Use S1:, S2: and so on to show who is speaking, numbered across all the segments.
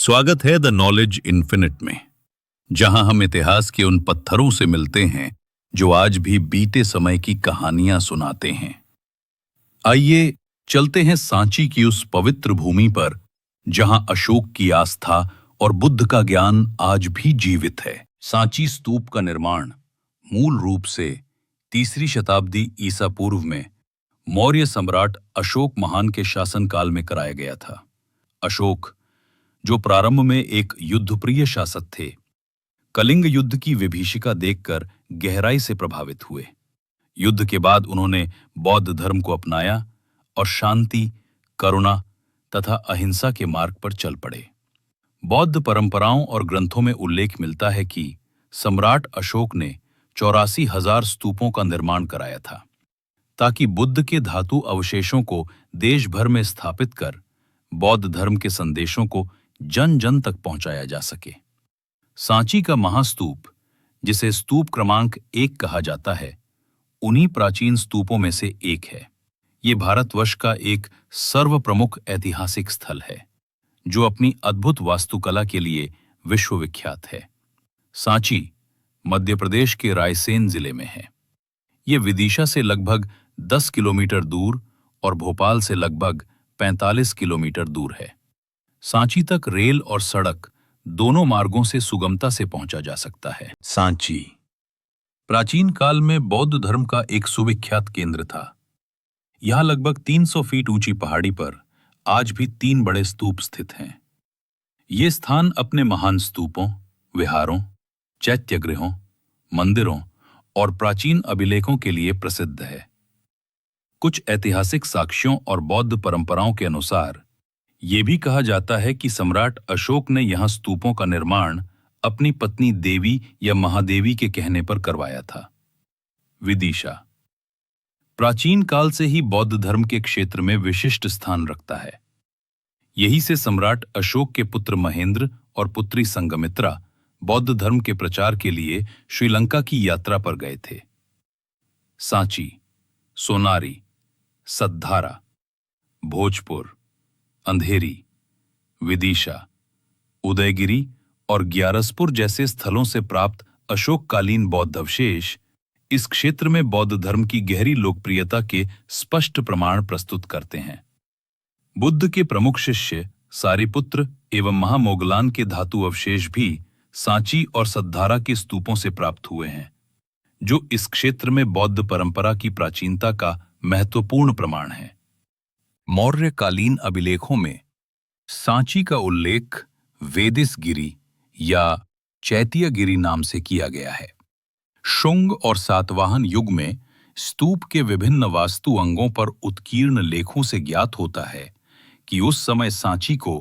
S1: स्वागत है the knowledge infinite में, जहां हम इतिहास के उन पत्थरों से मिलते हैं जो आज भी बीते समय की कहानियां सुनाते हैं। आइए चलते हैं सांची की उस पवित्र भूमि पर जहां अशोक की आस्था और बुद्ध का ज्ञान आज भी जीवित है। सांची स्तूप का निर्माण मूल रूप से 3री शताब्दी ईसा पूर्व में मौर्य सम्राट अशोक महान के शासनकाल में कराया गया था। अशोक, जो प्रारंभ में एक युद्धप्रिय शासक थे, कलिंग युद्ध की विभीषिका देखकर गहराई से प्रभावित हुए। युद्ध के बाद उन्होंने बौद्ध धर्म को अपनाया और शांति, करुणा तथा अहिंसा के मार्ग पर चल पड़े। बौद्ध परंपराओं और ग्रंथों में उल्लेख मिलता है कि सम्राट अशोक ने 84,000 स्तूपों का निर्माण कराया था, ताकि बुद्ध के धातु अवशेषों को देश भर में स्थापित कर बौद्ध धर्म के संदेशों को जन जन तक पहुंचाया जा सके। सांची का महास्तूप, जिसे स्तूप क्रमांक 1 कहा जाता है, उन्हीं प्राचीन स्तूपों में से एक है। ये भारतवर्ष का एक सर्वप्रमुख ऐतिहासिक स्थल है, जो अपनी अद्भुत वास्तुकला के लिए विश्वविख्यात है। सांची मध्य प्रदेश के रायसेन जिले में है। ये विदिशा से लगभग 10 किलोमीटर दूर और भोपाल से लगभग 45 किलोमीटर दूर है। सांची तक रेल और सड़क दोनों मार्गों से सुगमता से पहुंचा जा सकता है। सांची प्राचीन काल में बौद्ध धर्म का एक सुविख्यात केंद्र था। यहां लगभग 300 फीट ऊंची पहाड़ी पर आज भी 3 बड़े स्तूप स्थित हैं। ये स्थान अपने महान स्तूपों, विहारों, चैत्यगृहों, मंदिरों और प्राचीन अभिलेखों के लिए प्रसिद्ध है। कुछ ऐतिहासिक साक्ष्यों और बौद्ध परंपराओं के अनुसार ये भी कहा जाता है कि सम्राट अशोक ने यहाँ स्तूपों का निर्माण अपनी पत्नी देवी या महादेवी के कहने पर करवाया था। विदिशा प्राचीन काल से ही बौद्ध धर्म के क्षेत्र में विशिष्ट स्थान रखता है। यही से सम्राट अशोक के पुत्र महेंद्र और पुत्री संघमित्रा बौद्ध धर्म के प्रचार के लिए श्रीलंका की यात्रा पर गए थे। सांची, सोनारी, सद्धारा, भोजपुर, अंधेरी, विदिशा, उदयगिरी और ग्यारसपुर जैसे स्थलों से प्राप्त अशोककालीन बौद्ध अवशेष इस क्षेत्र में बौद्ध धर्म की गहरी लोकप्रियता के स्पष्ट प्रमाण प्रस्तुत करते हैं। बुद्ध के प्रमुख शिष्य सारिपुत्र एवं महामोगलान के धातु अवशेष भी सांची और सद्धारा के स्तूपों से प्राप्त हुए हैं, जो इस क्षेत्र में बौद्ध परंपरा की प्राचीनता का महत्वपूर्ण प्रमाण है। मौर्यकालीन अभिलेखों में सांची का उल्लेख वेदिसगिरी या चैत्यगिरी नाम से किया गया है। शुंग और सातवाहन युग में स्तूप के विभिन्न वास्तु अंगों पर उत्कीर्ण लेखों से ज्ञात होता है कि उस समय सांची को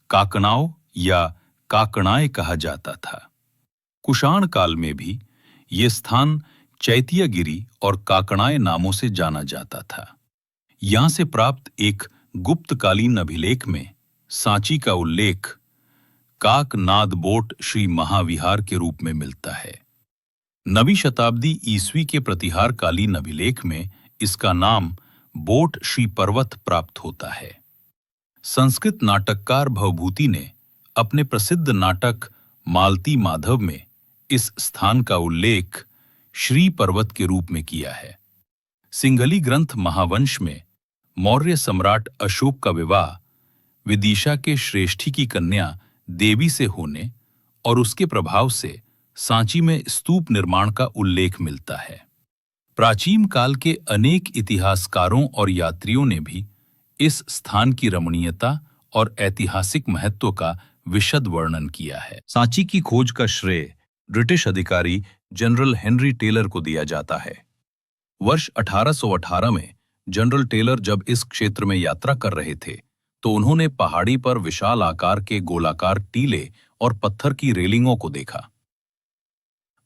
S1: काकणाओ या काकणाए कहा जाता था। कुषाण काल में भी ये स्थान चैत्यगिरी और काकणाए नामों से जाना जाता था। यहां से प्राप्त एक गुप्तकालीन अभिलेख में सांची का उल्लेख काकनादबोट श्री महाविहार के रूप में मिलता है। 9वीं शताब्दी ईस्वी के प्रतिहार कालीन अभिलेख में इसका नाम बोट श्री पर्वत प्राप्त होता है। संस्कृत नाटककार भवभूति ने अपने प्रसिद्ध नाटक मालती माधव में इस स्थान का उल्लेख श्री पर्वत के रूप में किया है। सिंघली ग्रंथ महावंश में मौर्य सम्राट अशोक का विवाह विदिशा के श्रेष्ठी की कन्या देवी से होने और उसके प्रभाव से सांची में स्तूप निर्माण का उल्लेख मिलता है। प्राचीन काल के अनेक इतिहासकारों और यात्रियों ने भी इस स्थान की रमणीयता और ऐतिहासिक महत्व का विशद वर्णन किया है। सांची की खोज का श्रेय ब्रिटिश अधिकारी जनरल हेनरी टेलर को दिया जाता है। वर्ष 1818 में जनरल टेलर जब इस क्षेत्र में यात्रा कर रहे थे, तो उन्होंने पहाड़ी पर विशाल आकार के गोलाकार टीले और पत्थर की रेलिंगों को देखा।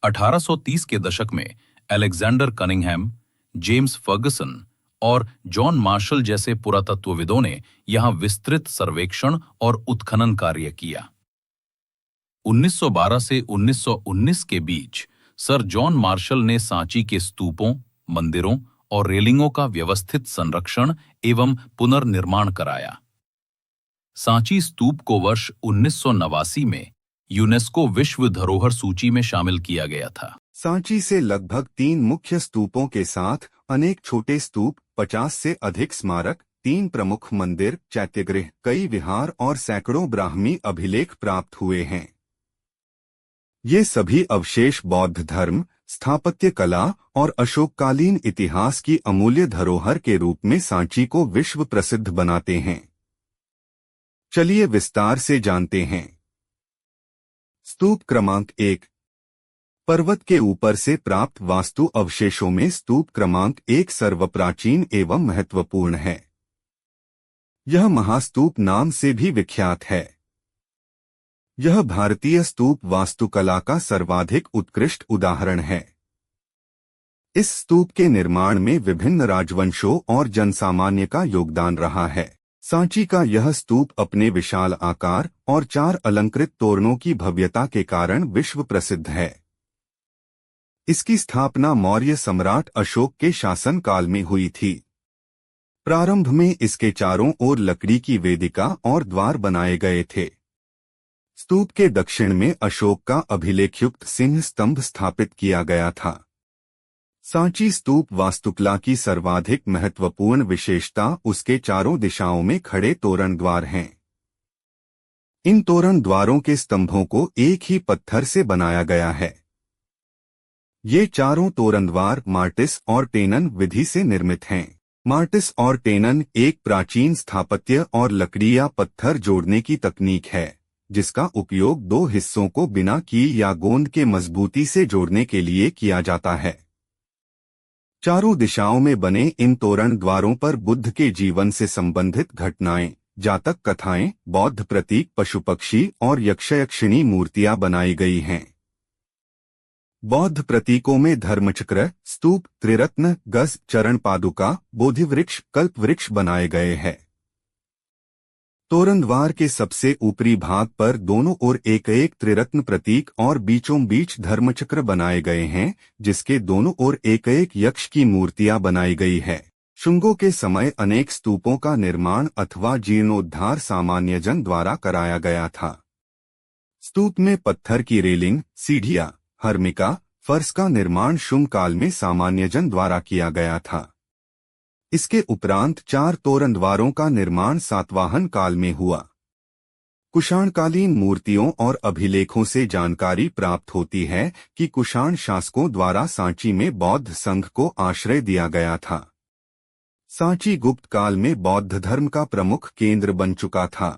S1: 1830 के दशक में अलेक्जेंडर कनिंघम, जेम्स फर्गसन और जॉन मार्शल जैसे पुरातत्वविदों ने यहां विस्तृत सर्वेक्षण और उत्खनन कार्य किया। 1912 से 1919 के बीच सर जॉन मार्शल ने सांची के स्तूपों, मंदिरों और रेलिंगों का व्यवस्थित संरक्षण एवं पुनर्निर्माण कराया। सांची स्तूप को वर्ष 1989 में यूनेस्को विश्व धरोहर सूची में शामिल किया गया था।
S2: सांची से लगभग 3 मुख्य स्तूपों के साथ अनेक छोटे स्तूप, 50 से अधिक स्मारक, 3 प्रमुख मंदिर, चैत्यगृह, कई विहार और सैकड़ों ब्राह्मी अभिलेख प्राप्त हुए हैं। ये सभी अवशेष बौद्ध धर्म, स्थापत्य कला और अशोककालीन इतिहास की अमूल्य धरोहर के रूप में सांची को विश्व प्रसिद्ध बनाते हैं। चलिए विस्तार से जानते हैं। स्तूप क्रमांक 1। पर्वत के ऊपर से प्राप्त वास्तु अवशेषों में स्तूप क्रमांक 1 सर्वप्राचीन एवं महत्वपूर्ण है। यह महास्तूप नाम से भी विख्यात है। यह भारतीय स्तूप वास्तुकला का सर्वाधिक उत्कृष्ट उदाहरण है। इस स्तूप के निर्माण में विभिन्न राजवंशों और जनसामान्य का योगदान रहा है। सांची का यह स्तूप अपने विशाल आकार और 4 अलंकृत तोरणों की भव्यता के कारण विश्व प्रसिद्ध है। इसकी स्थापना मौर्य सम्राट अशोक के शासनकाल में हुई थी। प्रारंभ में इसके चारों ओर लकड़ी की वेदिका और द्वार बनाए गए थे। स्तूप के दक्षिण में अशोक का अभिलेखयुक्त सिंह स्तंभ स्थापित किया गया था। सांची स्तूप वास्तुकला की सर्वाधिक महत्वपूर्ण विशेषता उसके चारों दिशाओं में खड़े तोरण द्वार हैं। इन तोरण द्वारों के स्तंभों को एक ही पत्थर से बनाया गया है। ये चारों तोरण द्वार मार्टिस और टेनन विधि से निर्मित हैं। मार्टिस और टेनन एक प्राचीन स्थापत्य और लकड़ी या पत्थर जोड़ने की तकनीक है, जिसका उपयोग 2 हिस्सों को बिना कील या गोंद के मजबूती से जोड़ने के लिए किया जाता है। चारों दिशाओं में बने इन तोरण द्वारों पर बुद्ध के जीवन से संबंधित घटनाएं, जातक कथाएं, बौद्ध प्रतीक, पशु पक्षी और यक्षयक्षिणी मूर्तियां बनाई गई हैं। बौद्ध प्रतीकों में धर्मचक्र, स्तूप, त्रिरत्न, गज, चरण पादुका, बोधिवृक्ष, कल्प वृक्ष बनाए गए हैं। तोरण द्वार के सबसे ऊपरी भाग पर दोनों ओर एक एक त्रिरत्न प्रतीक और बीचों बीच धर्मचक्र बनाए गए हैं, जिसके दोनों ओर एक एक यक्ष की मूर्तियां बनाई गई है। शुंगों के समय अनेक स्तूपों का निर्माण अथवा जीर्णोद्धार सामान्य जन द्वारा कराया गया था। स्तूप में पत्थर की रेलिंग, सीढ़ियां, हर्मिका, फर्श का निर्माण शुंग काल में सामान्य जन द्वारा किया गया था। इसके उपरांत 4 तोरण द्वारों का निर्माण सातवाहन काल में हुआ। कुषाणकालीन मूर्तियों और अभिलेखों से जानकारी प्राप्त होती है कि कुषाण शासकों द्वारा सांची में बौद्ध संघ को आश्रय दिया गया था। सांची गुप्त काल में बौद्ध धर्म का प्रमुख केंद्र बन चुका था।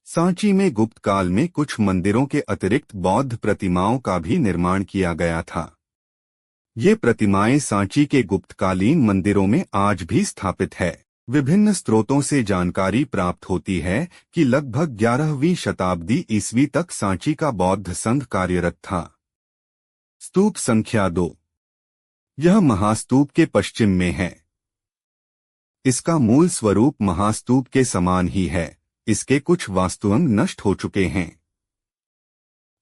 S2: सांची में गुप्त काल में कुछ मंदिरों के अतिरिक्त बौद्ध प्रतिमाओं का भी निर्माण किया गया था। ये प्रतिमाएं सांची के गुप्तकालीन मंदिरों में आज भी स्थापित है। विभिन्न स्रोतों से जानकारी प्राप्त होती है कि लगभग 11वीं शताब्दी ईस्वी तक सांची का बौद्ध संघ कार्यरत था। स्तूप संख्या 2। यह महास्तूप के पश्चिम में है। इसका मूल स्वरूप महास्तूप के समान ही है। इसके कुछ वास्तुअंग नष्ट हो चुके हैं।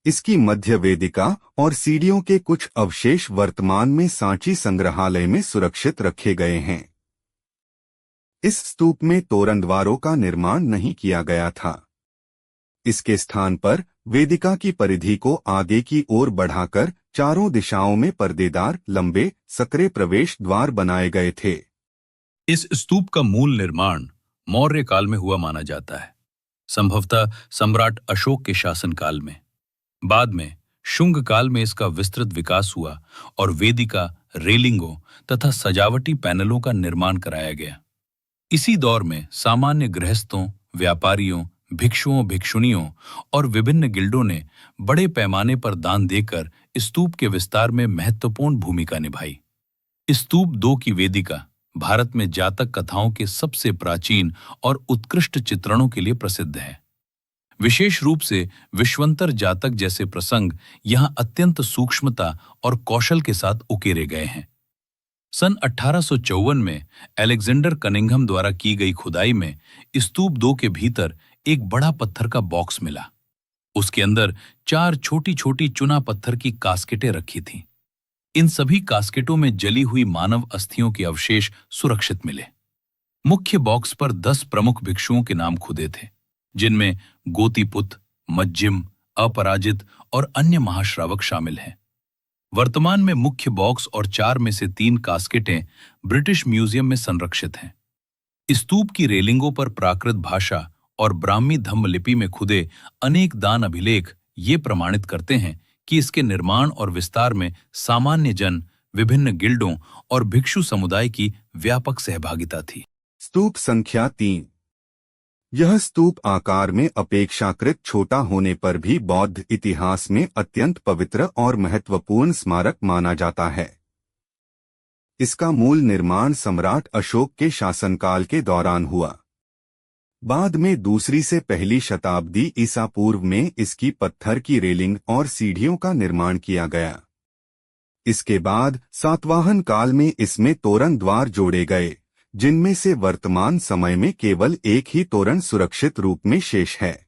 S2: इसकी मध्य वेदिका और सीढ़ियों के कुछ अवशेष वर्तमान में सांची संग्रहालय में सुरक्षित रखे गए हैं। इस स्तूप में तोरण द्वारों का निर्माण नहीं किया गया था। इसके स्थान पर वेदिका की परिधि को आगे की ओर बढ़ाकर चारों दिशाओं में पर्देदार, लंबे, सकरे प्रवेश द्वार बनाए गए थे।
S1: इस स्तूप का मूल निर्माण मौर्य काल में हुआ माना जाता है, संभवतः सम्राट अशोक के शासनकाल में। बाद में शुंग काल में इसका विस्तृत विकास हुआ और वेदिका, रेलिंगों तथा सजावटी पैनलों का निर्माण कराया गया। इसी दौर में सामान्य गृहस्थों, व्यापारियों, भिक्षुओं, भिक्षुणियों और विभिन्न गिल्डों ने बड़े पैमाने पर दान देकर स्तूप के विस्तार में महत्वपूर्ण भूमिका निभाई। स्तूप 2 की वेदिका भारत में जातक कथाओं के सबसे प्राचीन और उत्कृष्ट चित्रणों के लिए प्रसिद्ध है। विशेष रूप से विश्वंतर जातक जैसे प्रसंग यहां अत्यंत सूक्ष्मता और कौशल के साथ उकेरे गए हैं। सन 1854 में अलेक्जेंडर कनिंघम द्वारा की गई खुदाई में स्तूप 2 के भीतर एक बड़ा पत्थर का बॉक्स मिला। उसके अंदर 4 छोटी छोटी चुना पत्थर की कास्केटें रखी थीं। इन सभी कास्केटों में जली हुई मानव अस्थियों के अवशेष सुरक्षित मिले। मुख्य बॉक्स पर 10 प्रमुख भिक्षुओं के नाम खुदे थे। जिनमें गोतीपुत, मज्जिम, अपराजित और अन्य महाश्रावक शामिल हैं। वर्तमान में मुख्य बॉक्स और 4 में से 3 कास्केटें ब्रिटिश म्यूजियम में संरक्षित हैं। स्तूप की रेलिंगों पर प्राकृत भाषा और ब्राह्मी धम्म लिपि में खुदे अनेक दान अभिलेख ये प्रमाणित करते हैं कि इसके निर्माण और विस्तार में सामान्य जन, विभिन्न गिल्डों और भिक्षु समुदाय की व्यापक सहभागिता थी।
S2: स्तूप संख्या 3। यह स्तूप आकार में अपेक्षाकृत छोटा होने पर भी बौद्ध इतिहास में अत्यंत पवित्र और महत्वपूर्ण स्मारक माना जाता है। इसका मूल निर्माण सम्राट अशोक के शासनकाल के दौरान हुआ। बाद में दूसरी से पहली शताब्दी ईसा पूर्व में इसकी पत्थर की रेलिंग और सीढ़ियों का निर्माण किया गया। इसके बाद सातवाहन काल में इसमें तोरण द्वार जोड़े गए, जिनमें से वर्तमान समय में केवल एक ही तोरण सुरक्षित रूप में शेष है।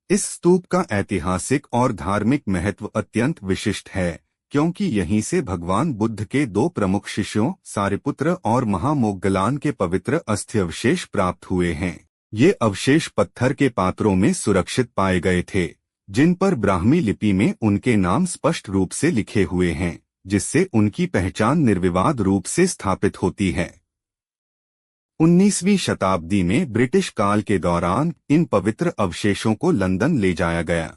S2: इस स्तूप का ऐतिहासिक और धार्मिक महत्व अत्यंत विशिष्ट है, क्योंकि यहीं से भगवान बुद्ध के 2 प्रमुख शिष्यों सारिपुत्र और महामोग्गलान के पवित्र अस्थिअवशेष प्राप्त हुए हैं। ये अवशेष पत्थर के पात्रों में सुरक्षित पाए गए थे, जिन पर ब्राह्मी लिपि में उनके नाम स्पष्ट रूप से लिखे हुए हैं, जिससे उनकी पहचान निर्विवाद रूप से स्थापित होती है। 19वीं शताब्दी में ब्रिटिश काल के दौरान इन पवित्र अवशेषों को लंदन ले जाया गया।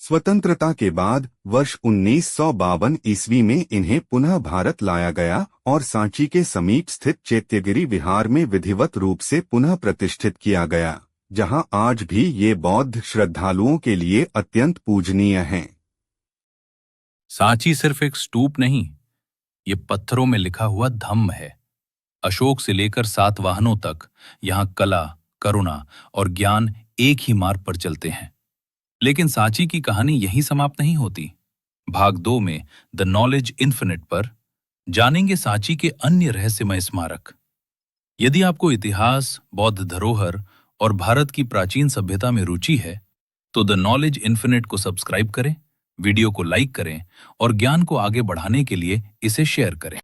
S2: स्वतंत्रता के बाद वर्ष 1952 ईस्वी में इन्हें पुनः भारत लाया गया और सांची के समीप स्थित चैत्यगिरी विहार में विधिवत रूप से पुनः प्रतिष्ठित किया गया, जहां आज भी ये बौद्ध श्रद्धालुओं के लिए अत्यंत पूजनीय हैं।
S1: सांची सिर्फ एक स्तूप नहीं, ये पत्थरों में लिखा हुआ धम्म है। अशोक से लेकर सातवाहनों तक यहाँ कला, करुणा और ज्ञान एक ही मार्ग पर चलते हैं। लेकिन सांची की कहानी यहीं समाप्त नहीं होती। भाग 2 में द नॉलेज इन्फिनिट पर जानेंगे सांची के अन्य रहस्यमय स्मारक। यदि आपको इतिहास, बौद्ध धरोहर और भारत की प्राचीन सभ्यता में रुचि है, तो द नॉलेज इन्फिनिट को सब्सक्राइब करें, वीडियो को लाइक करें और ज्ञान को आगे बढ़ाने के लिए इसे शेयर करें।